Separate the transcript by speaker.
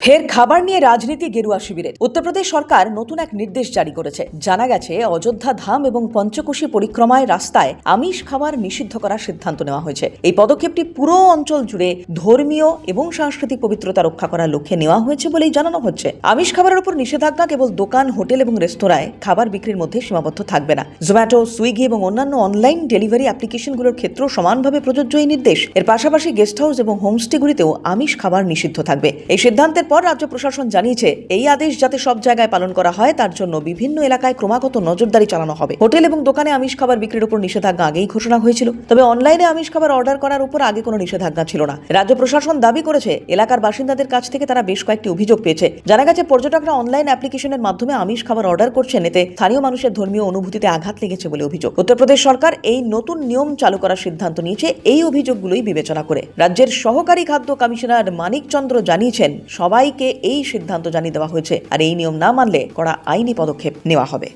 Speaker 1: ফের খাবার নিয়ে রাজনীতি গেরুয়া শিবিরের। উত্তরপ্রদেশ সরকার নতুন এক নির্দেশ জারি করেছে। জানা গেছে, অযোধ্যা ধাম এবং পঞ্চকোশী পরিক্রমায় রাস্তায় আমিষ খাবার নিষিদ্ধ করার সিদ্ধান্ত নেওয়া হয়েছে। এই পদক্ষেপটি পুরো অঞ্চল জুড়ে ধর্মীয় এবং সাংস্কৃতিক পবিত্রতা রক্ষা করার লক্ষ্যে নেওয়া হয়েছে বলেই জানানো হচ্ছে। আমিষ খাবারের উপর নিষেধাজ্ঞা কেবল দোকান, হোটেল এবং রেস্তোরাঁয় খাবার বিক্রির মধ্যে সীমাবদ্ধ থাকবে না। জোম্যাটো, সুইগি এবং অন্যান্য অনলাইন ডেলিভারি অ্যাপ্লিকেশনগুলোর ক্ষেত্রেও সমানভাবে প্রযোজ্য এই নির্দেশ। এর পাশাপাশি গেস্ট হাউস এবং হোমস্টেগুলিতেও আমিষ খাবার নিষিদ্ধ থাকবে। এই সিদ্ধান্তের পর রাজ্য প্রশাসন জানিয়েছে, এই আদেশ যাতে সব জায়গায় পালন করা হয় তার জন্য বিভিন্ন এলাকায় ক্রমাগত নজরদারি চালানো হবে। হোটেল এবং দোকানে আমিষ খাবার বিক্রির উপর নিষেধাজ্ঞা আগেই ঘোষণা হয়েছিল, তবে অনলাইনে আমিষ খাবার অর্ডার করার উপর আগে কোনো নিষেধাজ্ঞা ছিল না। রাজ্য প্রশাসন দাবি করেছে, এলাকার বাসিন্দাদের কাছ থেকে তারা বেশ কয়েকটি অভিযোগ পেয়েছে। জানা গেছে, পর্যটকরা অনলাইন অ্যাপ্লিকেশনের মাধ্যমে আমিষ খাবার অর্ডার করছেন, এতে স্থানীয় মানুষের ধর্মীয় অনুভূতিতে আঘাত লেগেছে বলে অভিযোগ। উত্তরপ্রদেশ সরকার এই নতুন নিয়ম চালু করার সিদ্ধান্ত নিয়েছে এই অভিযোগগুলোই বিবেচনা করে। রাজ্যের সহকারী খাদ্য কমিশনার মানিক চন্দ্র জানিয়েছেন, সবাইকে এই সিদ্ধান্ত জানিয়ে দেওয়া হয়েছে, আর এই নিয়ম না মানলে কড়া আইনি পদক্ষেপ নেওয়া হবে।